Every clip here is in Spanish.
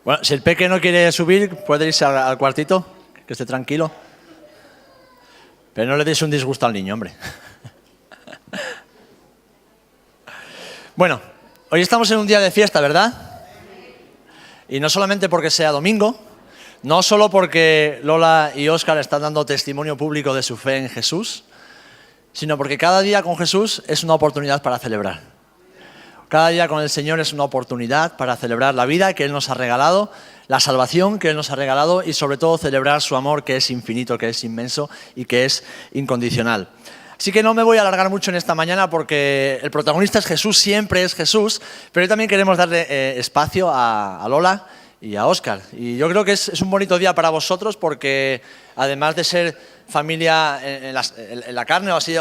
Bueno, si el peque no quiere subir, puede irse al cuartito, que esté tranquilo. Pero no le deis un disgusto al niño, hombre. Bueno, hoy estamos en un día de fiesta, ¿verdad? Y no solamente porque sea domingo, no solo porque Lola y Óscar están dando testimonio público de su fe en Jesús, sino porque cada día con Jesús es una oportunidad para celebrar. Cada día con el Señor es una oportunidad para celebrar la vida que Él nos ha regalado, la salvación que Él nos ha regalado y sobre todo celebrar su amor que es infinito, que es inmenso y que es incondicional. Así que no me voy a alargar mucho en esta mañana porque el protagonista es Jesús, siempre es Jesús, pero hoy también queremos darle espacio a Lola y a Óscar. Y yo creo que es un bonito día para vosotros porque además de ser familia en la carne o así,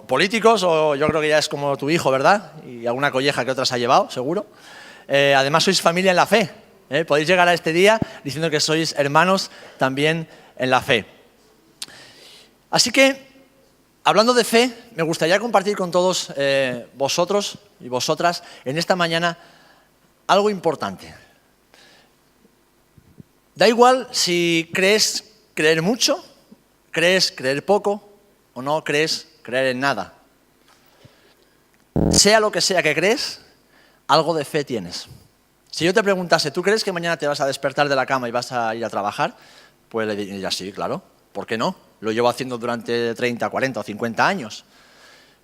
políticos, o yo creo que ya es como tu hijo, ¿verdad? Y alguna colleja que otras ha llevado, seguro. Además sois familia en la fe. Podéis llegar a este día diciendo que sois hermanos también en la fe. Así que, hablando de fe, me gustaría compartir con todos vosotros y vosotras en esta mañana algo importante. Da igual si crees creer mucho, crees creer poco o no crees creer en nada. Sea lo que sea que crees, algo de fe tienes. Si yo te preguntase, ¿tú crees que mañana te vas a despertar de la cama y vas a ir a trabajar? Pues le diría, sí, claro, ¿por qué no? Lo llevo haciendo durante 30, 40 o 50 años.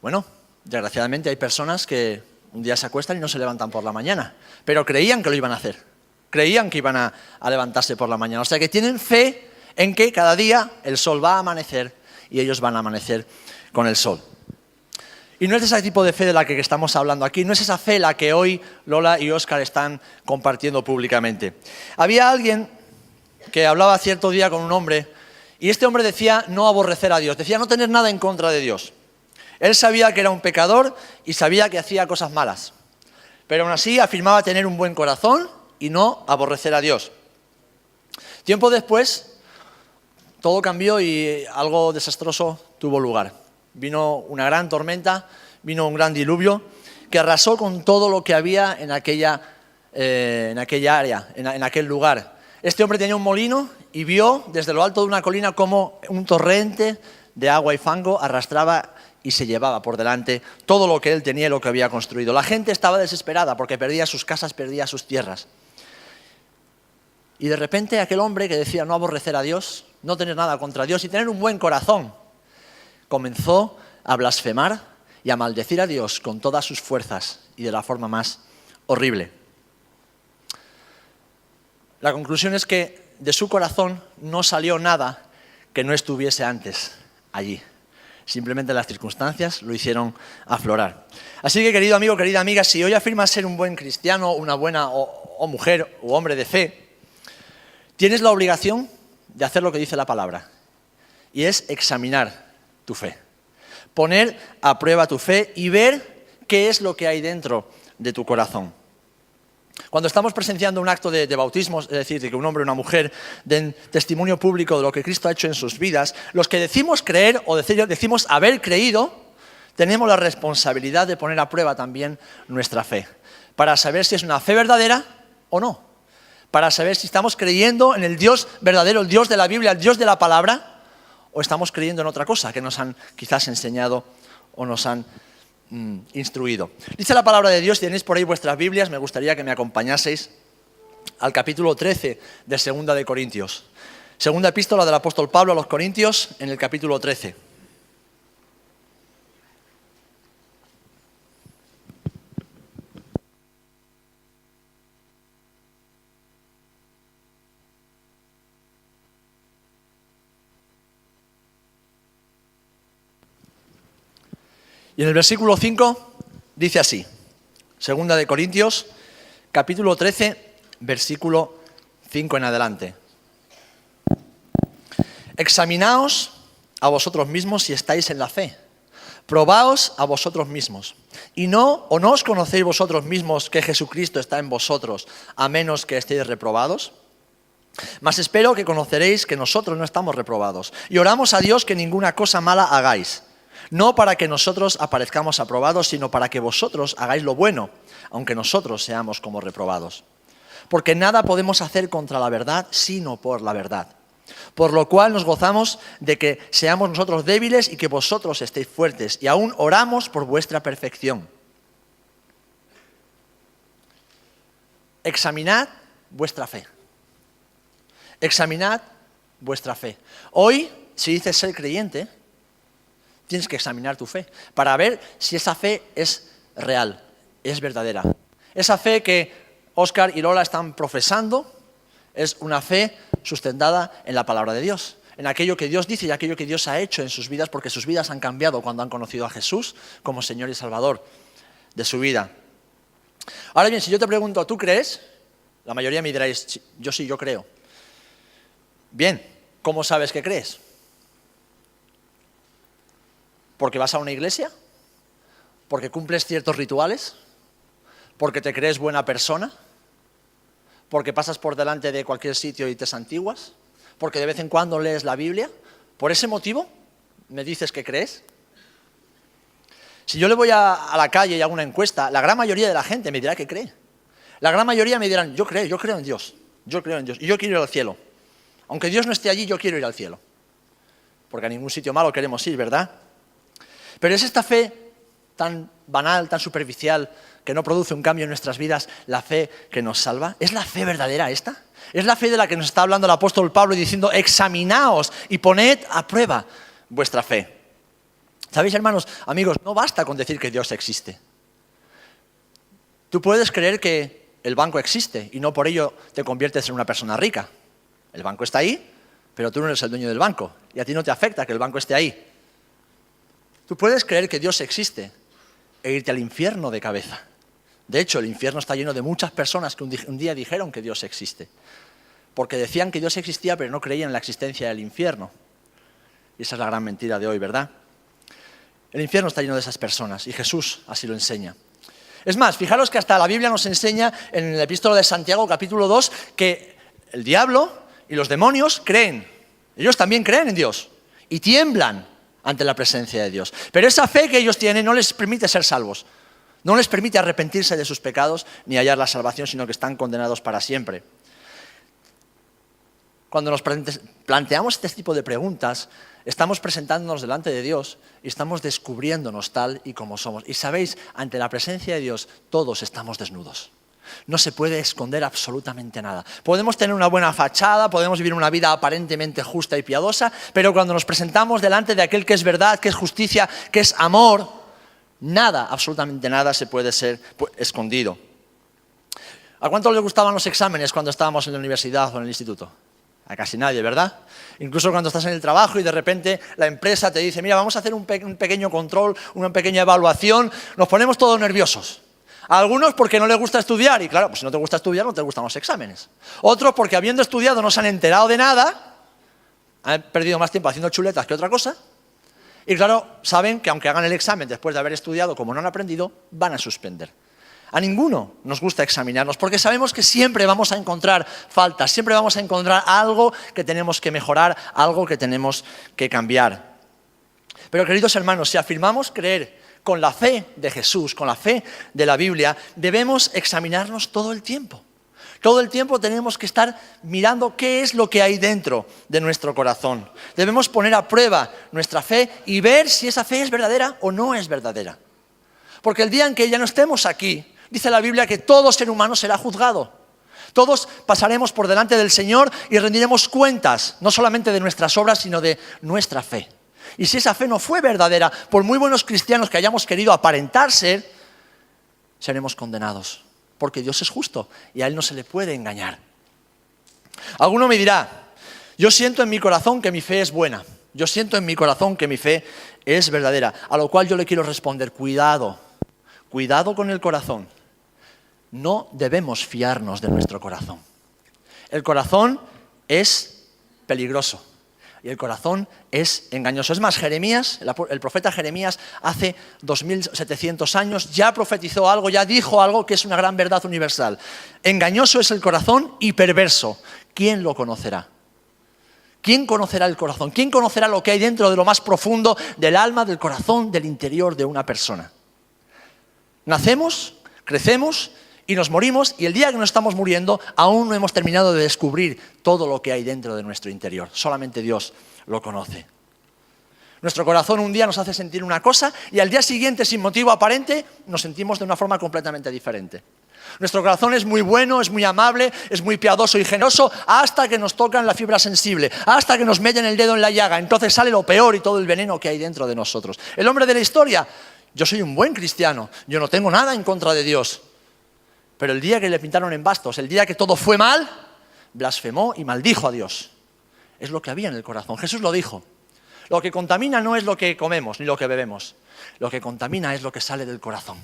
Bueno, desgraciadamente hay personas que un día se acuestan y no se levantan por la mañana, pero creían que lo iban a hacer, creían que iban a levantarse por la mañana. O sea que tienen fe en que cada día el sol va a amanecer y ellos van a amanecer con el sol. Y no es ese tipo de fe de la que estamos hablando aquí, no es esa fe la que hoy Lola y Óscar están compartiendo públicamente. Había alguien que hablaba cierto día con un hombre y este hombre decía no aborrecer a Dios, decía no tener nada en contra de Dios. Él sabía que era un pecador y sabía que hacía cosas malas, pero aún así afirmaba tener un buen corazón y no aborrecer a Dios. Tiempo después, todo cambió y algo desastroso tuvo lugar. Vino una gran tormenta, vino un gran diluvio que arrasó con todo lo que había en aquella área, en aquel lugar. Este hombre tenía un molino y vio desde lo alto de una colina cómo un torrente de agua y fango arrastraba y se llevaba por delante todo lo que él tenía y lo que había construido. La gente estaba desesperada porque perdía sus casas, perdía sus tierras. Y de repente aquel hombre que decía no aborrecer a Dios, no tener nada contra Dios y tener un buen corazón, comenzó a blasfemar y a maldecir a Dios con todas sus fuerzas y de la forma más horrible. La conclusión es que de su corazón no salió nada que no estuviese antes allí. Simplemente las circunstancias lo hicieron aflorar. Así que, querido amigo, querida amiga, si hoy afirmas ser un buen cristiano, una buena o mujer o hombre de fe, tienes la obligación de hacer lo que dice la palabra, y es examinar tu fe, poner a prueba tu fe y ver qué es lo que hay dentro de tu corazón. Cuando estamos presenciando un acto de bautismo, es decir, de que un hombre o una mujer den testimonio público de lo que Cristo ha hecho en sus vidas, los que decimos creer o decimos haber creído, tenemos la responsabilidad de poner a prueba también nuestra fe, para saber si es una fe verdadera o no, para saber si estamos creyendo en el Dios verdadero, el Dios de la Biblia, el Dios de la palabra, o estamos creyendo en otra cosa que nos han quizás enseñado o nos han instruido. Dice la palabra de Dios, si tenéis por ahí vuestras Biblias, me gustaría que me acompañaseis al capítulo 13 de Segunda de Corintios. Segunda epístola del apóstol Pablo a los Corintios, en el capítulo 13. Y en el versículo 5 dice así, Segunda de Corintios, capítulo 13, versículo 5 en adelante. Examinaos a vosotros mismos si estáis en la fe. Probaos a vosotros mismos. ¿No os conocéis vosotros mismos que Jesucristo está en vosotros, a menos que estéis reprobados? Mas espero que conoceréis que nosotros no estamos reprobados. Y oramos a Dios que ninguna cosa mala hagáis. No para que nosotros aparezcamos aprobados, sino para que vosotros hagáis lo bueno, aunque nosotros seamos como reprobados. porque nada podemos hacer contra la verdad sino por la verdad. Por lo cual nos gozamos de que seamos nosotros débiles y que vosotros estéis fuertes, y aún oramos por vuestra perfección. Examinad vuestra fe. Examinad vuestra fe. Hoy, si dices ser creyente, tienes que examinar tu fe para ver si esa fe es real, es verdadera. Esa fe que Óscar y Lola están profesando es una fe sustentada en la palabra de Dios, en aquello que Dios dice y aquello que Dios ha hecho en sus vidas, porque sus vidas han cambiado cuando han conocido a Jesús como Señor y Salvador de su vida. Ahora bien, si yo te pregunto, ¿tú crees? La mayoría me diréis, yo sí, yo creo. Bien, ¿cómo sabes que crees? ¿Porque vas a una iglesia? ¿Porque cumples ciertos rituales? ¿Porque te crees buena persona? ¿Porque pasas por delante de cualquier sitio y te santiguas? ¿Porque de vez en cuando lees la Biblia? ¿Por ese motivo me dices que crees? Si yo le voy a la calle y hago una encuesta, la gran mayoría de la gente me dirá que cree. La gran mayoría me dirán, yo creo en Dios, yo creo en Dios y yo quiero ir al cielo. Aunque Dios no esté allí, yo quiero ir al cielo. Porque a ningún sitio malo queremos ir, ¿verdad? Pero es esta fe tan banal, tan superficial, que no produce un cambio en nuestras vidas, la fe que nos salva. ¿Es la fe verdadera esta? ¿Es la fe de la que nos está hablando el apóstol Pablo diciendo, examinaos y poned a prueba vuestra fe? ¿Sabéis, hermanos, amigos, no basta con decir que Dios existe? Tú puedes creer que el banco existe y no por ello te conviertes en una persona rica. El banco está ahí, pero tú no eres el dueño del banco y a ti no te afecta que el banco esté ahí. Tú puedes creer que Dios existe e irte al infierno de cabeza. De hecho, el infierno está lleno de muchas personas que un día dijeron que Dios existe, porque decían que Dios existía pero no creían en la existencia del infierno. Y esa es la gran mentira de hoy, ¿verdad? El infierno está lleno de esas personas y Jesús así lo enseña. Es más, fijaros que hasta la Biblia nos enseña en el epístola de Santiago, capítulo 2, que el diablo y los demonios creen. Ellos también creen en Dios y tiemblan ante la presencia de Dios. Pero esa fe que ellos tienen no les permite ser salvos. No les permite arrepentirse de sus pecados ni hallar la salvación, sino que están condenados para siempre. Cuando nos planteamos este tipo de preguntas, estamos presentándonos delante de Dios y estamos descubriéndonos tal y como somos. Y sabéis, ante la presencia de Dios, todos estamos desnudos. No se puede esconder absolutamente nada. Podemos tener una buena fachada, podemos vivir una vida aparentemente justa y piadosa, pero cuando nos presentamos delante de aquel que es verdad, que es justicia, que es amor, nada, absolutamente nada se puede ser escondido. ¿A cuánto les gustaban los exámenes cuando estábamos en la universidad o en el instituto? A casi nadie, ¿verdad? Incluso cuando estás en el trabajo y de repente la empresa te dice, mira, vamos a hacer un pequeño control, una pequeña evaluación, nos ponemos todos nerviosos. A algunos porque no les gusta estudiar, y claro, pues si no te gusta estudiar no te gustan los exámenes. Otros porque habiendo estudiado no se han enterado de nada, han perdido más tiempo haciendo chuletas que otra cosa, y claro, saben que aunque hagan el examen después de haber estudiado, como no han aprendido, van a suspender. A ninguno nos gusta examinarnos porque sabemos que siempre vamos a encontrar faltas, siempre vamos a encontrar algo que tenemos que mejorar, algo que tenemos que cambiar. Pero queridos hermanos, si afirmamos creer con la fe de Jesús, con la fe de la Biblia, debemos examinarnos todo el tiempo. Todo el tiempo tenemos que estar mirando qué es lo que hay dentro de nuestro corazón. Debemos poner a prueba nuestra fe y ver si esa fe es verdadera o no es verdadera. Porque el día en que ya no estemos aquí, dice la Biblia que todo ser humano será juzgado. Todos pasaremos por delante del Señor y rendiremos cuentas, no solamente de nuestras obras, sino de nuestra fe. Y si esa fe no fue verdadera, por muy buenos cristianos que hayamos querido aparentar ser, seremos condenados. Porque Dios es justo y a Él no se le puede engañar. Alguno me dirá, yo siento en mi corazón que mi fe es buena. Yo siento en mi corazón que mi fe es verdadera. A lo cual yo le quiero responder, cuidado con el corazón. No debemos fiarnos de nuestro corazón. El corazón es peligroso. Y el corazón es engañoso. Es más, Jeremías, el profeta Jeremías, hace 2700 años ya profetizó algo, ya dijo algo que es una gran verdad universal. Engañoso es el corazón y perverso. ¿Quién lo conocerá? ¿Quién conocerá el corazón? ¿Quién conocerá lo que hay dentro de lo más profundo del alma, del corazón, del interior de una persona? Nacemos, crecemos Y nos morimos, y el día que nos estamos muriendo, aún no hemos terminado de descubrir todo lo que hay dentro de nuestro interior. Solamente Dios lo conoce. Nuestro corazón un día nos hace sentir una cosa y al día siguiente, sin motivo aparente, nos sentimos de una forma completamente diferente. Nuestro corazón es muy bueno, es muy amable, es muy piadoso y generoso hasta que nos tocan la fibra sensible, hasta que nos meten el dedo en la llaga. Entonces sale lo peor y todo el veneno que hay dentro de nosotros. El hombre de la historia, yo soy un buen cristiano, yo no tengo nada en contra de Dios. Pero el día que le pintaron en bastos, el día que todo fue mal, blasfemó y maldijo a Dios. Es lo que había en el corazón. Jesús lo dijo. Lo que contamina no es lo que comemos ni lo que bebemos. Lo que contamina es lo que sale del corazón.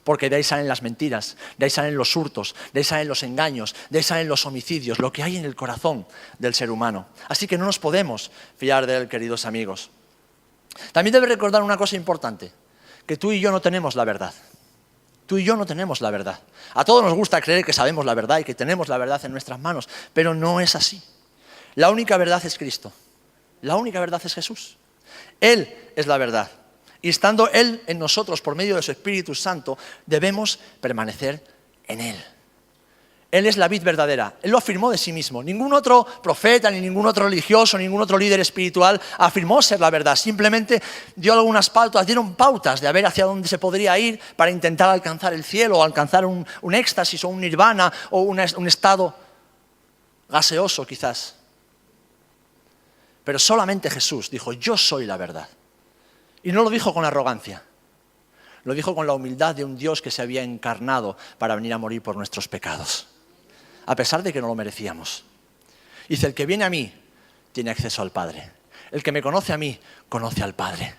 Porque de ahí salen las mentiras, de ahí salen los hurtos, de ahí salen los engaños, de ahí salen los homicidios, lo que hay en el corazón del ser humano. Así que no nos podemos fiar de él, queridos amigos. También debes recordar una cosa importante, que tú y yo no tenemos la verdad. Tú y yo no tenemos la verdad. A todos nos gusta creer que sabemos la verdad y que tenemos la verdad en nuestras manos, pero no es así. La única verdad es Cristo. La única verdad es Jesús. Él es la verdad. Y estando Él en nosotros por medio de su Espíritu Santo, debemos permanecer en Él. Él es la vid verdadera. Él lo afirmó de sí mismo. Ningún otro profeta, ni ningún otro religioso, ningún otro líder espiritual afirmó ser la verdad. Simplemente dio algunas pautas, dieron pautas de a ver hacia dónde se podría ir para intentar alcanzar el cielo, o alcanzar un éxtasis o un nirvana o un estado gaseoso quizás. Pero solamente Jesús dijo, yo soy la verdad. Y no lo dijo con arrogancia. Lo dijo con la humildad de un Dios que se había encarnado para venir a morir por nuestros pecados. A pesar de que no lo merecíamos. Dice, el que viene a mí tiene acceso al Padre. El que me conoce a mí, conoce al Padre.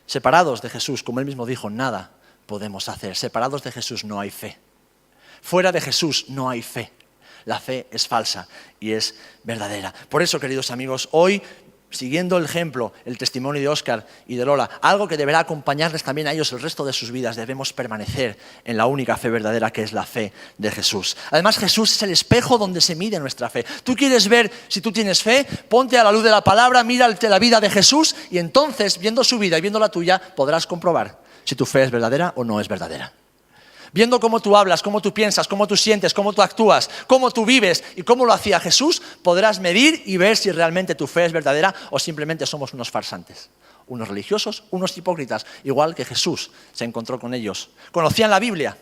Separados de Jesús, como Él mismo dijo, nada podemos hacer. Separados de Jesús no hay fe. Fuera de Jesús no hay fe. La fe es falsa y es verdadera. Por eso, queridos amigos, hoy, siguiendo el ejemplo, el testimonio de Óscar y de Lola, algo que deberá acompañarles también a ellos el resto de sus vidas, debemos permanecer en la única fe verdadera que es la fe de Jesús. Además, Jesús es el espejo donde se mide nuestra fe. Tú quieres ver si tú tienes fe, ponte a la luz de la palabra, mira la vida de Jesús y entonces, viendo su vida y viendo la tuya, podrás comprobar si tu fe es verdadera o no es verdadera. Viendo cómo tú hablas, cómo tú piensas, cómo tú sientes, cómo tú actúas, cómo tú vives y cómo lo hacía Jesús, podrás medir y ver si realmente tu fe es verdadera o simplemente somos unos farsantes, unos religiosos, unos hipócritas, igual que Jesús se encontró con ellos. Conocían la Biblia,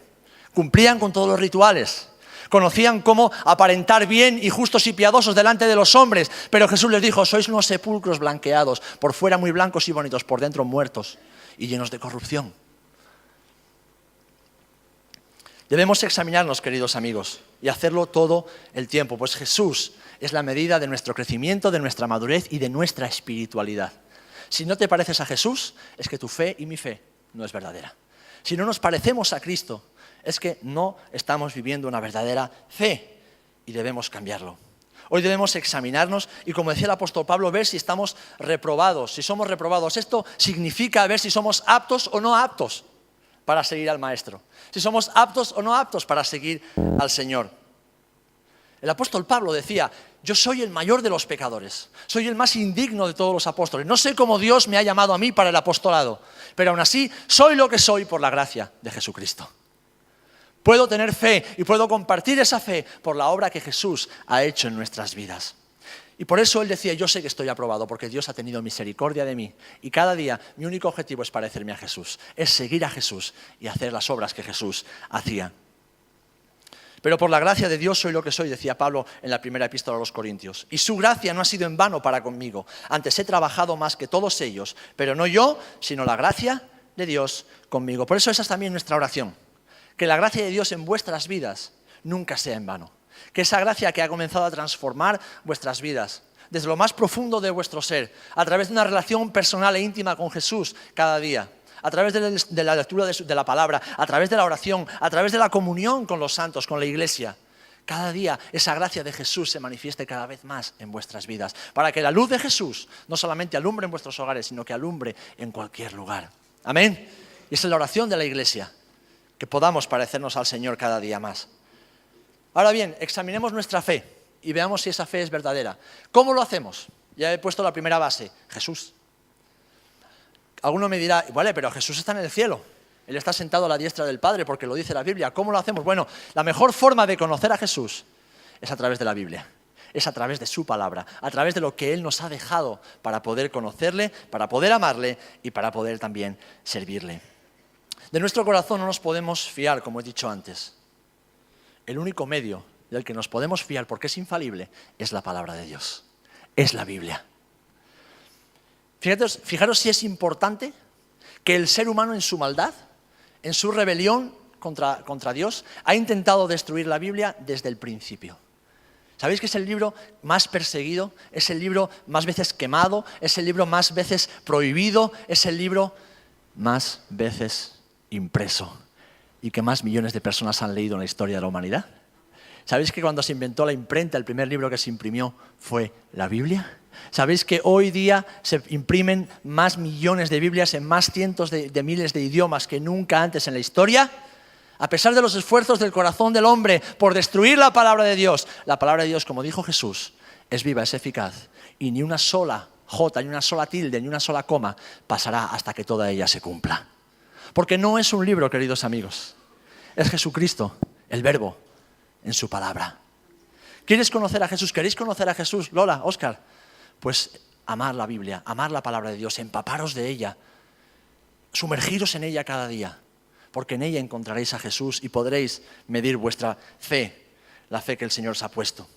cumplían con todos los rituales, conocían cómo aparentar bien y justos y piadosos delante de los hombres, pero Jesús les dijo, sois unos sepulcros blanqueados, por fuera muy blancos y bonitos, por dentro muertos y llenos de corrupción. Debemos examinarnos, queridos amigos, y hacerlo todo el tiempo, pues Jesús es la medida de nuestro crecimiento, de nuestra madurez y de nuestra espiritualidad. Si no te pareces a Jesús, es que tu fe y mi fe no es verdadera. Si no nos parecemos a Cristo, es que no estamos viviendo una verdadera fe y debemos cambiarlo. Hoy debemos examinarnos y, como decía el apóstol Pablo, ver si estamos reprobados. Si somos reprobados, esto significa ver si somos aptos o no aptos para seguir al Maestro. Si somos aptos o no aptos para seguir al Señor. El apóstol Pablo decía, yo soy el mayor de los pecadores, soy el más indigno de todos los apóstoles. No sé cómo Dios me ha llamado a mí para el apostolado, pero aún así soy lo que soy por la gracia de Jesucristo. Puedo tener fe y puedo compartir esa fe por la obra que Jesús ha hecho en nuestras vidas. Y por eso él decía, yo sé que estoy aprobado porque Dios ha tenido misericordia de mí. Y cada día mi único objetivo es parecerme a Jesús, es seguir a Jesús y hacer las obras que Jesús hacía. Pero por la gracia de Dios soy lo que soy, decía Pablo en la primera epístola a los Corintios. Y su gracia no ha sido en vano para conmigo. Antes he trabajado más que todos ellos, pero no yo, sino la gracia de Dios conmigo. Por eso esa es también nuestra oración. Que la gracia de Dios en vuestras vidas nunca sea en vano. Que esa gracia que ha comenzado a transformar vuestras vidas, desde lo más profundo de vuestro ser, a través de una relación personal e íntima con Jesús cada día, a través de la lectura de la palabra, a través de la oración, a través de la comunión con los santos, con la iglesia, cada día esa gracia de Jesús se manifieste cada vez más en vuestras vidas, para que la luz de Jesús no solamente alumbre en vuestros hogares, sino que alumbre en cualquier lugar. Amén. Y esa es la oración de la iglesia, que podamos parecernos al Señor cada día más. Ahora bien, examinemos nuestra fe y veamos si esa fe es verdadera. ¿Cómo lo hacemos? Ya he puesto la primera base, Jesús. Alguno me dirá, vale, pero Jesús está en el cielo. Él está sentado a la diestra del Padre porque lo dice la Biblia. ¿Cómo lo hacemos? Bueno, la mejor forma de conocer a Jesús es a través de la Biblia. Es a través de su palabra, a través de lo que Él nos ha dejado para poder conocerle, para poder amarle y para poder también servirle. De nuestro corazón no nos podemos fiar, como he dicho antes. El único medio del que nos podemos fiar, porque es infalible, es la palabra de Dios. Es la Biblia. Fijaros si es importante que el ser humano en su maldad, en su rebelión contra Dios, ha intentado destruir la Biblia desde el principio. ¿Sabéis que es el libro más perseguido? Es el libro más veces quemado, es el libro más veces prohibido, es el libro más veces impreso y que más millones de personas han leído en la historia de la humanidad. ¿Sabéis que cuando se inventó la imprenta, el primer libro que se imprimió fue la Biblia? ¿Sabéis que hoy día se imprimen más millones de Biblias en más cientos de miles de idiomas que nunca antes en la historia? A pesar de los esfuerzos del corazón del hombre por destruir la palabra de Dios, como dijo Jesús, es viva, es eficaz, y ni una sola jota, ni una sola tilde, ni una sola coma pasará hasta que toda ella se cumpla. Porque no es un libro, queridos amigos, es Jesucristo, el Verbo, en su palabra. ¿Quieres conocer a Jesús? ¿Queréis conocer a Jesús? Lola, Óscar, pues amar la Biblia, amar la palabra de Dios, empaparos de ella, sumergiros en ella cada día. Porque en ella encontraréis a Jesús y podréis medir vuestra fe, la fe que el Señor os ha puesto.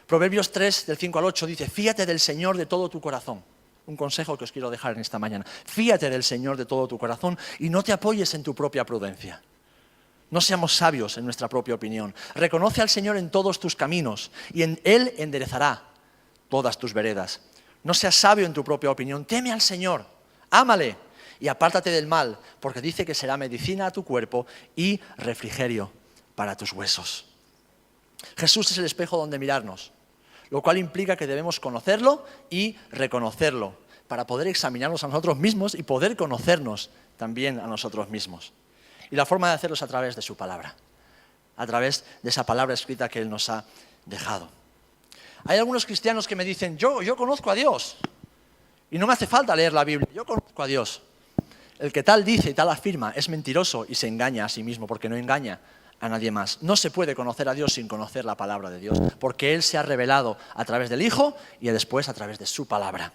Proverbios 3, del 5 al 8, dice, fíate del Señor de todo tu corazón. Un consejo que os quiero dejar en esta mañana. Fíate del Señor de todo tu corazón y no te apoyes en tu propia prudencia. No seamos sabios en nuestra propia opinión. Reconoce al Señor en todos tus caminos y en Él enderezará todas tus veredas. No seas sabio en tu propia opinión. Teme al Señor, ámale. Y apártate del mal, porque dice que será medicina a tu cuerpo y refrigerio para tus huesos. Jesús es el espejo donde mirarnos, lo cual implica que debemos conocerlo y reconocerlo, para poder examinarnos a nosotros mismos y poder conocernos también a nosotros mismos. Y la forma de hacerlo es a través de su palabra, a través de esa palabra escrita que Él nos ha dejado. Hay algunos cristianos que me dicen, yo conozco a Dios, y no me hace falta leer la Biblia, yo conozco a Dios. El que tal dice y tal afirma es mentiroso y se engaña a sí mismo porque no engaña a nadie más. No se puede conocer a Dios sin conocer la palabra de Dios, porque Él se ha revelado a través del Hijo y después a través de su palabra.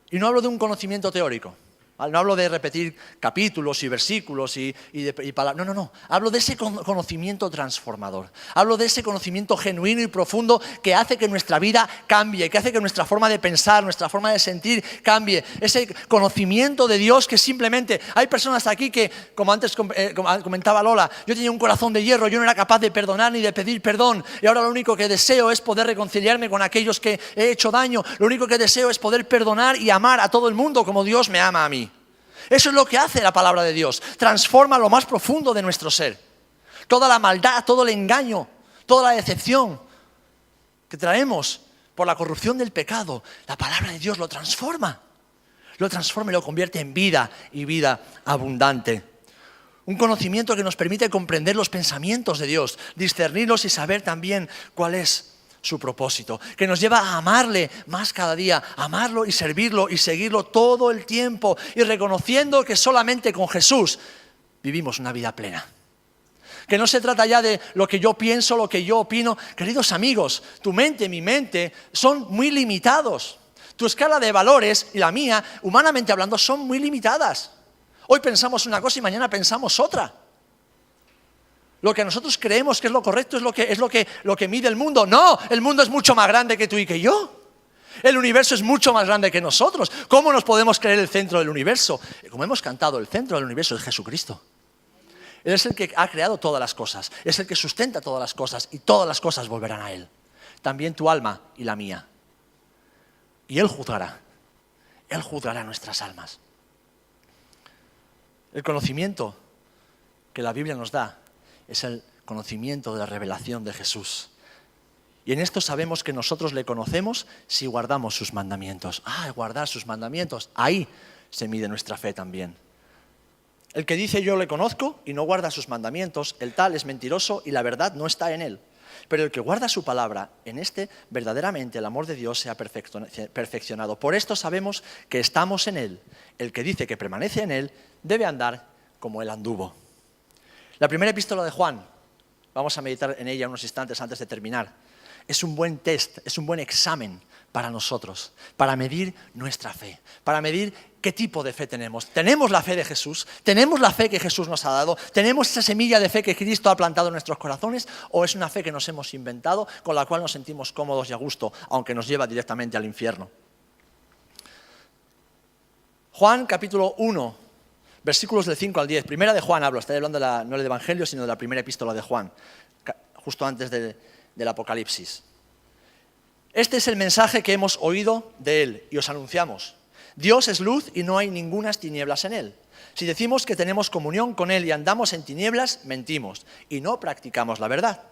Y no hablo de un conocimiento teórico, no hablo de repetir capítulos y versículos y palabras. No. Hablo de ese conocimiento transformador. Hablo de ese conocimiento genuino y profundo que hace que nuestra vida cambie, que hace que nuestra forma de pensar, nuestra forma de sentir cambie. Ese conocimiento de Dios que simplemente... Hay personas aquí que, como antes comentaba Lola, yo tenía un corazón de hierro, yo no era capaz de perdonar ni de pedir perdón. Y ahora lo único que deseo es poder reconciliarme con aquellos que he hecho daño. Lo único que deseo es poder perdonar y amar a todo el mundo como Dios me ama a mí. Eso es lo que hace la palabra de Dios. Transforma lo más profundo de nuestro ser. Toda la maldad, todo el engaño, toda la decepción que traemos por la corrupción del pecado, la palabra de Dios lo transforma. Lo transforma y lo convierte en vida y vida abundante. Un conocimiento que nos permite comprender los pensamientos de Dios, discernirlos y saber también cuál es su propósito, que nos lleva a amarle más cada día, amarlo y servirlo y seguirlo todo el tiempo y reconociendo que solamente con Jesús vivimos una vida plena. Que no se trata ya de lo que yo pienso, lo que yo opino. Queridos amigos, tu mente, mi mente son muy limitados. Tu escala de valores y la mía, humanamente hablando, son muy limitadas. Hoy pensamos una cosa y mañana pensamos otra. Lo que nosotros creemos que es lo correcto es lo que mide el mundo. No, el mundo es mucho más grande que tú y que yo. El universo es mucho más grande que nosotros. ¿Cómo nos podemos creer el centro del universo? Como hemos cantado, el centro del universo es Jesucristo. Él es el que ha creado todas las cosas, es el que sustenta todas las cosas y todas las cosas volverán a Él. También tu alma y la mía. Y Él juzgará nuestras almas. El conocimiento que la Biblia nos da es el conocimiento de la revelación de Jesús. Y en esto sabemos que nosotros le conocemos si guardamos sus mandamientos. Guardar sus mandamientos, ahí se mide nuestra fe también. El que dice yo le conozco y no guarda sus mandamientos, el tal es mentiroso y la verdad no está en él. Pero el que guarda su palabra, en este verdaderamente el amor de Dios se ha perfeccionado. Por esto sabemos que estamos en él. El que dice que permanece en él debe andar como Él anduvo. La primera epístola de Juan, vamos a meditar en ella unos instantes antes de terminar, es un buen test, es un buen examen para nosotros, para medir nuestra fe, para medir qué tipo de fe tenemos. ¿Tenemos la fe de Jesús? ¿Tenemos la fe que Jesús nos ha dado? ¿Tenemos esa semilla de fe que Cristo ha plantado en nuestros corazones? ¿O es una fe que nos hemos inventado, con la cual nos sentimos cómodos y a gusto, aunque nos lleva directamente al infierno? Juan capítulo 1, versículos del 5 al 10. Primera de Juan hablo, estoy hablando no del Evangelio, sino de la primera epístola de Juan, justo antes del Apocalipsis. Este es el mensaje que hemos oído de Él y os anunciamos. Dios es luz y no hay ningunas tinieblas en Él. Si decimos que tenemos comunión con Él y andamos en tinieblas, mentimos y no practicamos la verdad.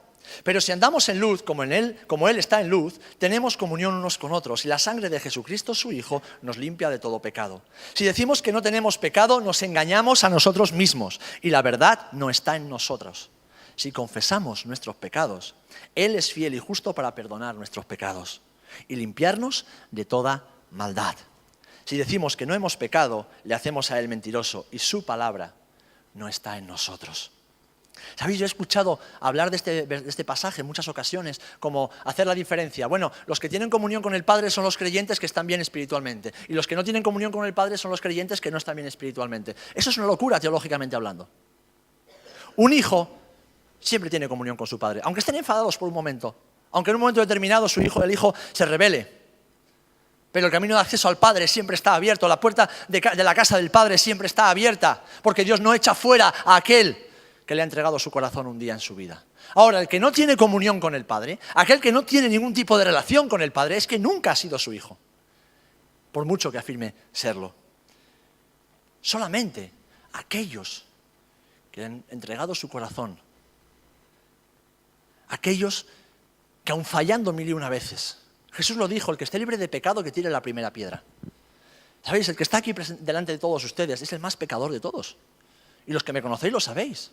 Pero si andamos en luz, como Él está en luz, tenemos comunión unos con otros y la sangre de Jesucristo, su Hijo, nos limpia de todo pecado. Si decimos que no tenemos pecado, nos engañamos a nosotros mismos y la verdad no está en nosotros. Si confesamos nuestros pecados, Él es fiel y justo para perdonar nuestros pecados y limpiarnos de toda maldad. Si decimos que no hemos pecado, le hacemos a Él mentiroso y su palabra no está en nosotros. ¿Sabéis? Yo he escuchado hablar de este pasaje en muchas ocasiones, como hacer la diferencia. Bueno, los que tienen comunión con el Padre son los creyentes que están bien espiritualmente, y los que no tienen comunión con el Padre son los creyentes que no están bien espiritualmente. Eso es una locura teológicamente hablando. Un hijo siempre tiene comunión con su padre, aunque estén enfadados por un momento, aunque en un momento determinado el hijo se rebele. Pero el camino de acceso al Padre siempre está abierto, la puerta de la casa del Padre siempre está abierta, porque Dios no echa fuera a aquel que le ha entregado su corazón un día en su vida. Ahora, el que no tiene comunión con el Padre, aquel que no tiene ningún tipo de relación con el Padre, es que nunca ha sido su hijo, por mucho que afirme serlo. Solamente aquellos que han entregado su corazón, aquellos que aun fallando 1001 veces, Jesús lo dijo, el que esté libre de pecado que tire la primera piedra. ¿Sabéis? El que está aquí delante de todos ustedes es el más pecador de todos. Y los que me conocéis lo sabéis.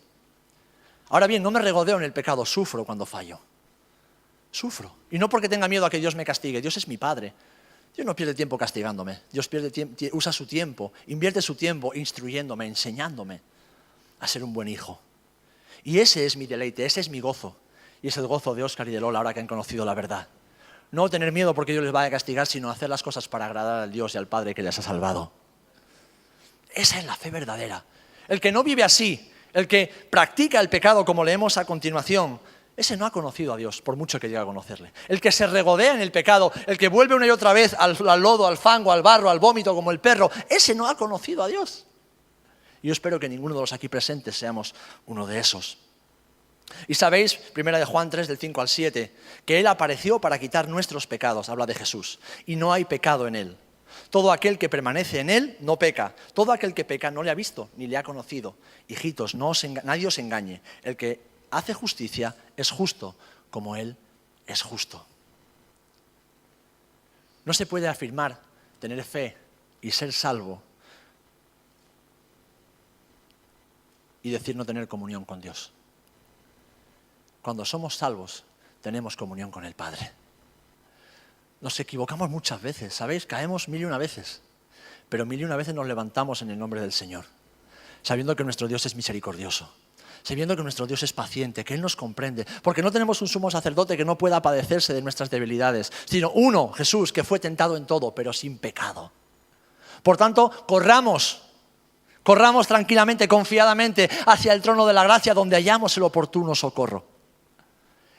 Ahora bien, no me regodeo en el pecado, sufro cuando fallo. Sufro. Y no porque tenga miedo a que Dios me castigue, Dios es mi Padre. Dios no pierde tiempo castigándome, Dios usa su tiempo, invierte su tiempo instruyéndome, enseñándome a ser un buen hijo. Y ese es mi deleite, ese es mi gozo. Y es el gozo de Óscar y de Lola ahora que han conocido la verdad. No tener miedo porque Dios les va a castigar, sino hacer las cosas para agradar al Dios y al Padre que les ha salvado. Esa es la fe verdadera. El que no vive así, el que practica el pecado como leemos a continuación, ese no ha conocido a Dios, por mucho que llegue a conocerle. El que se regodea en el pecado, el que vuelve una y otra vez al lodo, al fango, al barro, al vómito como el perro, ese no ha conocido a Dios. Y yo espero que ninguno de los aquí presentes seamos uno de esos. Y sabéis, 1 Juan 3, del 5 al 7, que Él apareció para quitar nuestros pecados, habla de Jesús, y no hay pecado en Él. Todo aquel que permanece en Él no peca. Todo aquel que peca no le ha visto ni le ha conocido. Hijitos, nadie os engañe. El que hace justicia es justo como Él es justo. No se puede afirmar tener fe y ser salvo y decir no tener comunión con Dios. Cuando somos salvos, tenemos comunión con el Padre. Nos equivocamos muchas veces, ¿sabéis? Caemos 1001 veces, pero 1001 veces nos levantamos en el nombre del Señor, sabiendo que nuestro Dios es misericordioso, sabiendo que nuestro Dios es paciente, que Él nos comprende, porque no tenemos un sumo sacerdote que no pueda padecerse de nuestras debilidades, sino uno, Jesús, que fue tentado en todo, pero sin pecado. Por tanto, corramos tranquilamente, confiadamente hacia el trono de la gracia donde hallamos el oportuno socorro.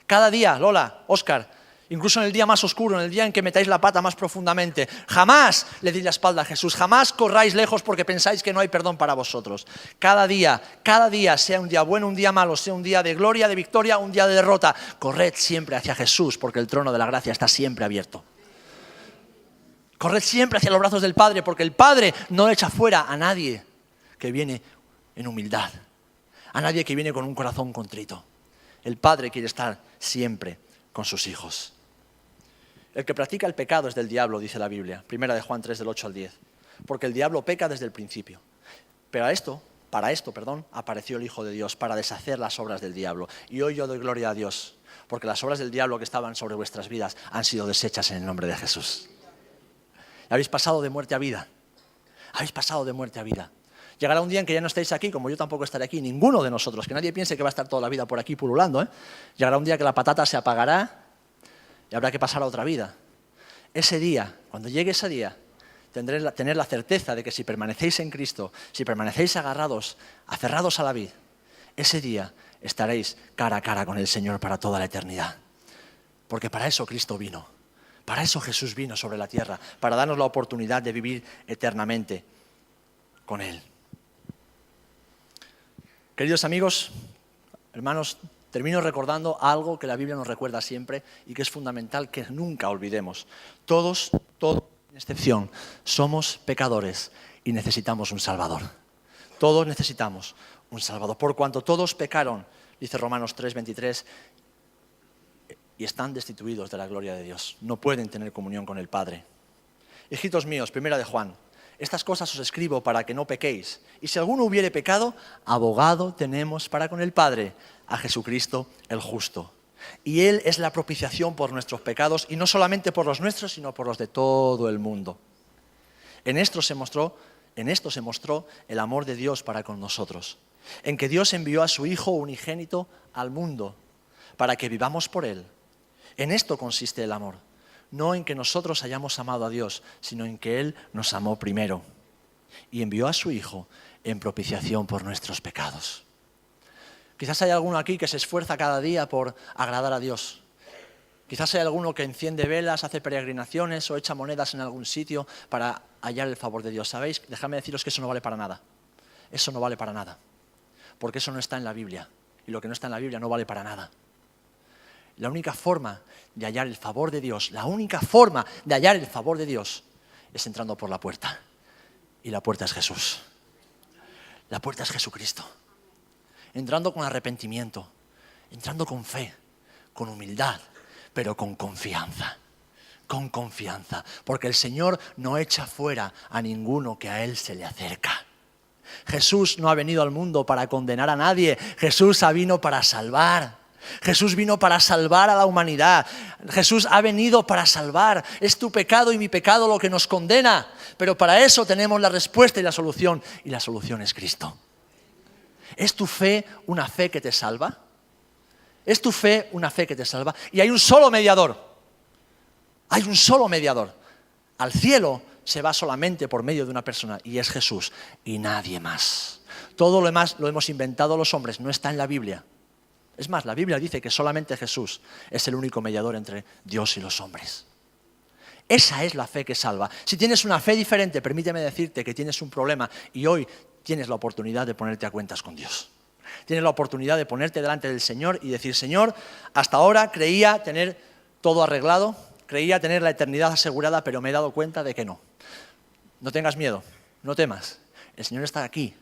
Cada día, Lola, Óscar, incluso en el día más oscuro, en el día en que metáis la pata más profundamente, jamás le deis la espalda a Jesús, jamás corráis lejos porque pensáis que no hay perdón para vosotros. Cada día, sea un día bueno, un día malo, sea un día de gloria, de victoria, un día de derrota, corred siempre hacia Jesús porque el trono de la gracia está siempre abierto. Corred siempre hacia los brazos del Padre porque el Padre no echa fuera a nadie que viene en humildad, a nadie que viene con un corazón contrito. El Padre quiere estar siempre con sus hijos. El que practica el pecado es del diablo, dice la Biblia, 1 Juan 3, del 8 al 10, porque el diablo peca desde el principio. Pero para esto, apareció el Hijo de Dios, para deshacer las obras del diablo. Y hoy yo doy gloria a Dios, porque las obras del diablo que estaban sobre vuestras vidas han sido deshechas en el nombre de Jesús. Habéis pasado de muerte a vida. Habéis pasado de muerte a vida. Llegará un día en que ya no estéis aquí, como yo tampoco estaré aquí, ninguno de nosotros, que nadie piense que va a estar toda la vida por aquí pululando, ¿eh? Llegará un día que la patata se apagará y habrá que pasar a otra vida. Ese día, cuando llegue ese día, tener la certeza de que si permanecéis en Cristo, si permanecéis agarrados, aferrados a la vid, ese día estaréis cara a cara con el Señor para toda la eternidad. Porque para eso Cristo vino, para eso Jesús vino sobre la tierra, para darnos la oportunidad de vivir eternamente con Él. Queridos amigos, hermanos, termino recordando algo que la Biblia nos recuerda siempre y que es fundamental que nunca olvidemos. Todos, sin excepción, somos pecadores y necesitamos un Salvador. Todos necesitamos un Salvador. Por cuanto todos pecaron, dice Romanos 3:23, y están destituidos de la gloria de Dios. No pueden tener comunión con el Padre. Hijitos míos, primera de Juan, estas cosas os escribo para que no pequéis. Y si alguno hubiere pecado, abogado tenemos para con el Padre, a Jesucristo el justo. Y Él es la propiciación por nuestros pecados, y no solamente por los nuestros, sino por los de todo el mundo. En esto se mostró el amor de Dios para con nosotros, en que Dios envió a su Hijo unigénito al mundo, para que vivamos por Él. En esto consiste el amor, no en que nosotros hayamos amado a Dios, sino en que Él nos amó primero y envió a su Hijo en propiciación por nuestros pecados. Quizás hay alguno aquí que se esfuerza cada día por agradar a Dios. Quizás hay alguno que enciende velas, hace peregrinaciones o echa monedas en algún sitio para hallar el favor de Dios. ¿Sabéis? Dejadme deciros que eso no vale para nada. Eso no vale para nada, porque eso no está en la Biblia. Y lo que no está en la Biblia no vale para nada. La única forma de hallar el favor de Dios, es entrando por la puerta. Y la puerta es Jesús. La puerta es Jesucristo. Entrando con arrepentimiento, entrando con fe, con humildad, pero con confianza. Con confianza. Porque el Señor no echa fuera a ninguno que a Él se le acerca. Jesús no ha venido al mundo para condenar a nadie. Jesús vino para salvar. Jesús vino para salvar a la humanidad. Jesús ha venido para salvar. Es tu pecado y mi pecado lo que nos condena. Pero para eso tenemos la respuesta y la solución. Y la solución es Cristo. ¿Es tu fe una fe que te salva? ¿Es tu fe una fe que te salva? Y hay un solo mediador. Hay un solo mediador. Al cielo se va solamente por medio de una persona y es Jesús y nadie más. Todo lo demás lo hemos inventado los hombres, no está en la Biblia. Es más, la Biblia dice que solamente Jesús es el único mediador entre Dios y los hombres. Esa es la fe que salva. Si tienes una fe diferente, permíteme decirte que tienes un problema y hoy tienes la oportunidad de ponerte a cuentas con Dios. Tienes la oportunidad de ponerte delante del Señor y decir, Señor, hasta ahora creía tener todo arreglado, creía tener la eternidad asegurada, pero me he dado cuenta de que no. No tengas miedo, no temas. El Señor está aquí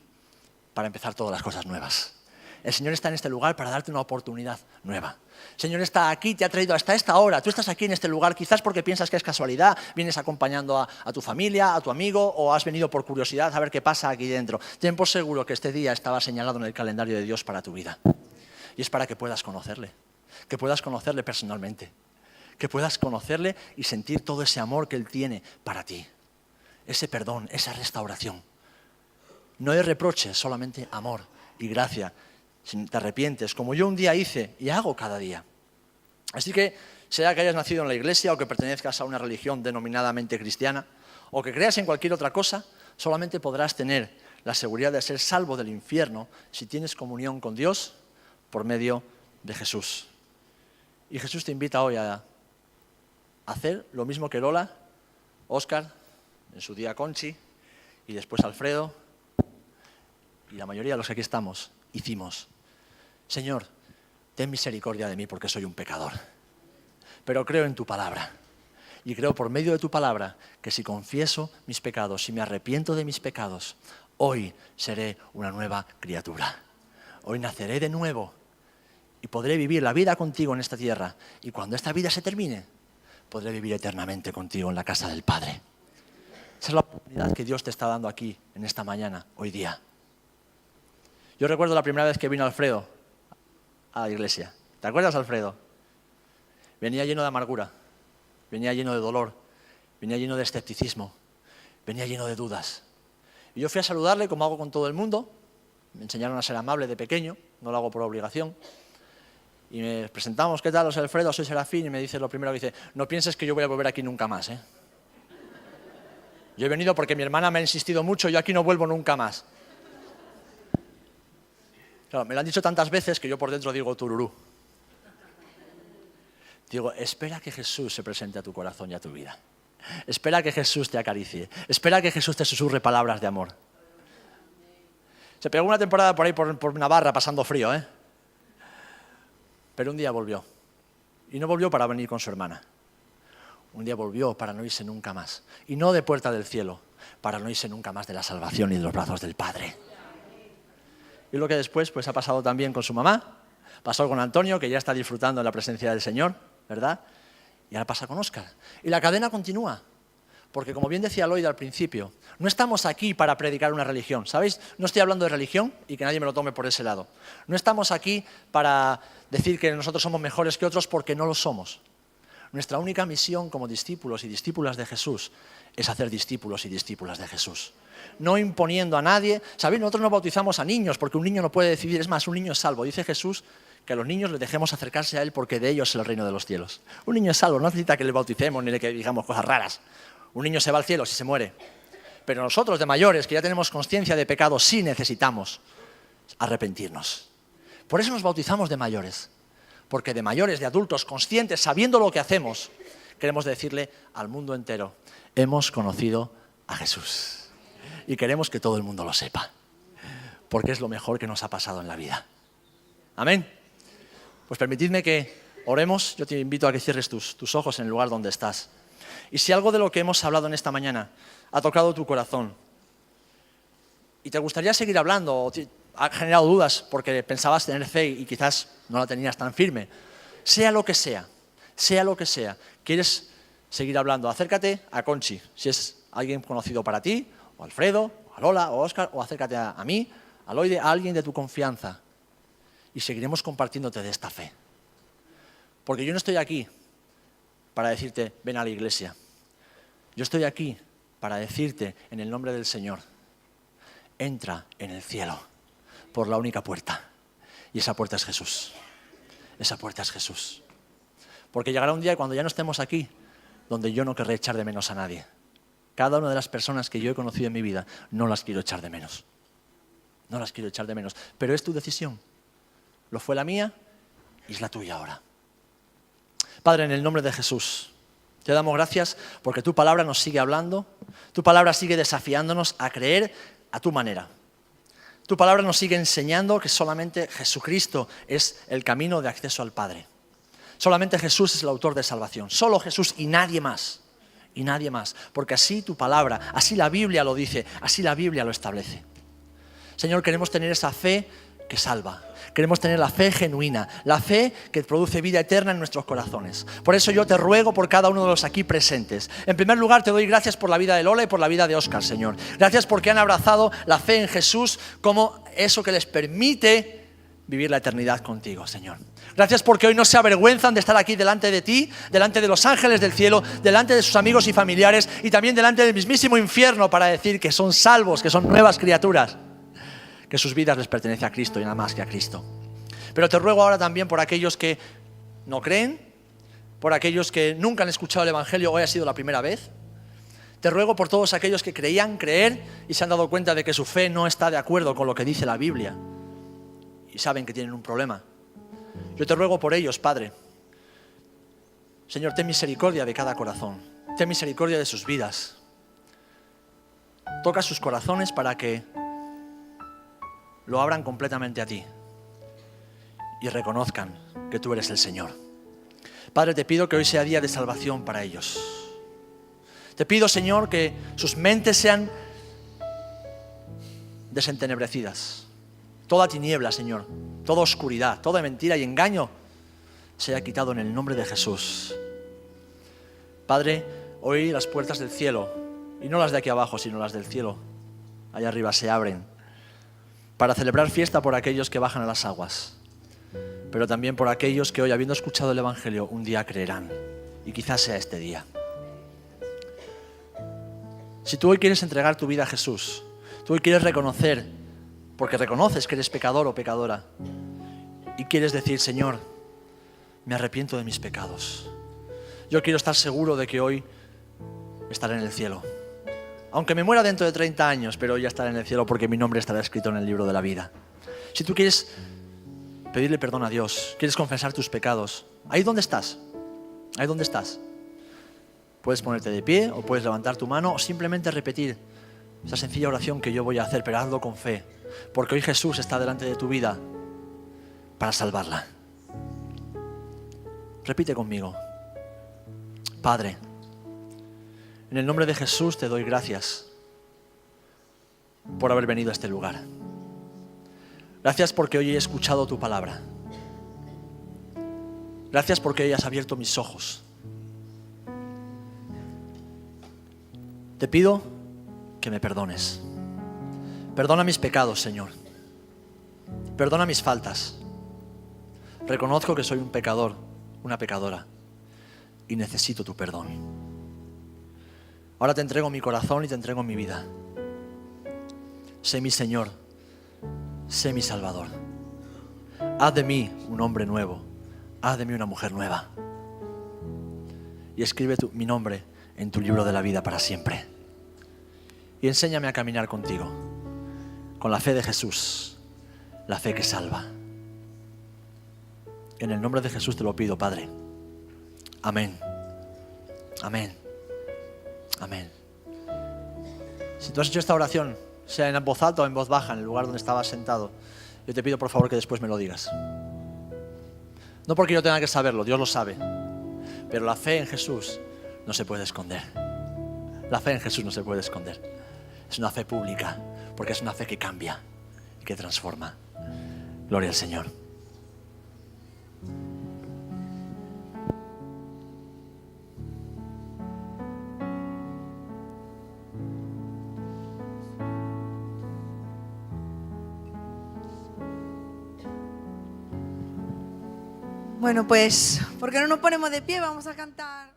para empezar todas las cosas nuevas. El Señor está en este lugar para darte una oportunidad nueva. El Señor está aquí, te ha traído hasta esta hora. Tú estás aquí en este lugar quizás porque piensas que es casualidad, vienes acompañando a tu familia, a tu amigo, o has venido por curiosidad a ver qué pasa aquí dentro. Ten por seguro que este día estaba señalado en el calendario de Dios para tu vida. Y es para que puedas conocerle personalmente, que puedas conocerle y sentir todo ese amor que Él tiene para ti. Ese perdón, esa restauración. No hay reproches, solamente amor y gracia. Si te arrepientes, como yo un día hice y hago cada día. Así que, sea que hayas nacido en la iglesia o que pertenezcas a una religión denominadamente cristiana, o que creas en cualquier otra cosa, solamente podrás tener la seguridad de ser salvo del infierno si tienes comunión con Dios por medio de Jesús. Y Jesús te invita hoy a hacer lo mismo que Lola, Óscar, en su día Conchi, y después Alfredo, y la mayoría de los que aquí estamos, hicimos. Señor, ten misericordia de mí porque soy un pecador. Pero creo en tu palabra. Y creo por medio de tu palabra que si confieso mis pecados, si me arrepiento de mis pecados, hoy seré una nueva criatura. Hoy naceré de nuevo y podré vivir la vida contigo en esta tierra. Y cuando esta vida se termine, podré vivir eternamente contigo en la casa del Padre. Esa es la oportunidad que Dios te está dando aquí, en esta mañana, hoy día. Yo recuerdo la primera vez que vino Alfredo a la iglesia. ¿Te acuerdas, Alfredo? Venía lleno de amargura, venía lleno de dolor, venía lleno de escepticismo, venía lleno de dudas. Y yo fui a saludarle como hago con todo el mundo. Me enseñaron a ser amable de pequeño, no lo hago por obligación. Y me presentamos, ¿qué tal? Soy Alfredo, soy Serafín, y me dice lo primero que dice, no pienses que yo voy a volver aquí nunca más, ¿eh? Yo he venido porque mi hermana me ha insistido mucho, yo aquí no vuelvo nunca más. Claro, me lo han dicho tantas veces que yo por dentro digo tururú. Digo, espera que Jesús se presente a tu corazón y a tu vida. Espera que Jesús te acaricie. Espera que Jesús te susurre palabras de amor. Se pegó una temporada por ahí por Navarra pasando frío, ¿eh? Pero un día volvió. Y no volvió para venir con su hermana. Un día volvió para no irse nunca más. Y no de puerta del cielo, para no irse nunca más de la salvación y de los brazos del Padre. Y lo que después pues, ha pasado también con su mamá. Pasó con Antonio, que ya está disfrutando de la presencia del Señor, ¿verdad? Y ahora pasa con Óscar. Y la cadena continúa. Porque como bien decía Lloyd al principio, no estamos aquí para predicar una religión, ¿sabéis? No estoy hablando de religión y que nadie me lo tome por ese lado. No estamos aquí para decir que nosotros somos mejores que otros porque no lo somos. Nuestra única misión como discípulos y discípulas de Jesús es hacer discípulos y discípulas de Jesús. No imponiendo a nadie. ¿Sabéis? Nosotros no bautizamos a niños porque un niño no puede decidir. Es más, un niño es salvo. Dice Jesús que a los niños les dejemos acercarse a Él porque de ellos es el reino de los cielos. Un niño es salvo, no necesita que le bauticemos ni que digamos cosas raras. Un niño se va al cielo si se muere. Pero nosotros de mayores, que ya tenemos consciencia de pecado, sí necesitamos arrepentirnos. Por eso nos bautizamos de mayores. Porque de mayores, de adultos, conscientes, sabiendo lo que hacemos, queremos decirle al mundo entero, hemos conocido a Jesús. Y queremos que todo el mundo lo sepa. Porque es lo mejor que nos ha pasado en la vida. Amén. Pues permitidme que oremos. Yo te invito a que cierres tus ojos en el lugar donde estás. Y si algo de lo que hemos hablado en esta mañana ha tocado tu corazón y te gustaría seguir hablando o ha generado dudas porque pensabas tener fe y quizás no la tenías tan firme, sea lo que sea, quieres seguir hablando, acércate a Conchi, si es alguien conocido para ti, o Alfredo, o a Lola, o Óscar, o acércate a mí, a Lloyd, a alguien de tu confianza y seguiremos compartiéndote de esta fe. Porque yo no estoy aquí para decirte, ven a la iglesia. Yo estoy aquí para decirte, en el nombre del Señor, entra en el cielo por la única puerta. Y esa puerta es Jesús. Esa puerta es Jesús. Porque llegará un día cuando ya no estemos aquí, donde yo no querré echar de menos a nadie. Cada una de las personas que yo he conocido en mi vida, no las quiero echar de menos. No las quiero echar de menos. Pero es tu decisión. Lo fue la mía y es la tuya ahora. Padre, en el nombre de Jesús, te damos gracias porque tu palabra nos sigue hablando, tu palabra sigue desafiándonos a creer a tu manera. Tu palabra nos sigue enseñando que solamente Jesucristo es el camino de acceso al Padre. Solamente Jesús es el autor de salvación, solo Jesús y nadie más, porque así tu palabra, así la Biblia lo dice, así la Biblia lo establece. Señor, queremos tener esa fe que salva. Queremos tener la fe genuina, la fe que produce vida eterna en nuestros corazones. Por eso yo te ruego por cada uno de los aquí presentes. En primer lugar, te doy gracias por la vida de Lola y por la vida de Óscar, Señor. Gracias porque han abrazado la fe en Jesús como eso que les permite vivir la eternidad contigo, Señor. Gracias porque hoy no se avergüenzan de estar aquí delante de ti, delante de los ángeles del cielo, delante de sus amigos y familiares y también delante del mismísimo infierno para decir que son salvos, que son nuevas criaturas, que sus vidas les pertenece a Cristo y nada más que a Cristo. Pero te ruego ahora también por aquellos que no creen, por aquellos que nunca han escuchado el Evangelio, hoy ha sido la primera vez. Te ruego por todos aquellos que creían creer y se han dado cuenta de que su fe no está de acuerdo con lo que dice la Biblia y saben que tienen un problema. Yo te ruego por ellos, Padre. Señor, ten misericordia de cada corazón, ten misericordia de sus vidas. Toca sus corazones para que lo abran completamente a ti y reconozcan que tú eres el Señor. Padre, te pido que hoy sea día de salvación para ellos. Te pido, Señor, que sus mentes sean desentenebrecidas. Toda tiniebla, Señor, toda oscuridad, toda mentira y engaño sea quitado en el nombre de Jesús. Padre, hoy las puertas del cielo, y no las de aquí abajo, sino las del cielo, allá arriba se abren para celebrar fiesta por aquellos que bajan a las aguas, pero también por aquellos que hoy, habiendo escuchado el Evangelio, un día creerán, y quizás sea este día. Si tú hoy quieres entregar tu vida a Jesús, Tú hoy quieres reconocer, porque reconoces que eres pecador o pecadora, y quieres decir, Señor, me arrepiento de mis pecados. Yo quiero estar seguro de que hoy estaré en el cielo. Aunque me muera dentro de 30 años, pero hoy ya estaré en el cielo porque mi nombre estará escrito en el libro de la vida. Si tú quieres pedirle perdón a Dios, quieres confesar tus pecados, ahí donde estás, puedes ponerte de pie o puedes levantar tu mano o simplemente repetir esa sencilla oración que yo voy a hacer, pero hazlo con fe, porque hoy Jesús está delante de tu vida para salvarla. Repite conmigo. Padre, en el nombre de Jesús te doy gracias por haber venido a este lugar. Gracias porque hoy he escuchado tu palabra. Gracias porque hoy has abierto mis ojos. Te pido que me perdones. Perdona mis pecados, Señor. Perdona mis faltas. Reconozco que soy un pecador, una pecadora, y necesito tu perdón. Ahora te entrego mi corazón y te entrego mi vida. Sé mi Señor, sé mi Salvador. Haz de mí un hombre nuevo, haz de mí una mujer nueva. Y escribe mi nombre en tu libro de la vida para siempre. Y enséñame a caminar contigo, con la fe de Jesús, la fe que salva. En el nombre de Jesús te lo pido, Padre. Amén. Amén. Amén. Si tú has hecho esta oración, sea en voz alta o en voz baja, en el lugar donde estabas sentado, yo te pido por favor que después me lo digas. No porque yo tenga que saberlo, Dios lo sabe. Pero la fe en Jesús no se puede esconder. La fe en Jesús no se puede esconder. Es una fe pública, porque es una fe que cambia y que transforma. Gloria al Señor. Bueno, pues, ¿por qué no nos ponemos de pie? Vamos a cantar.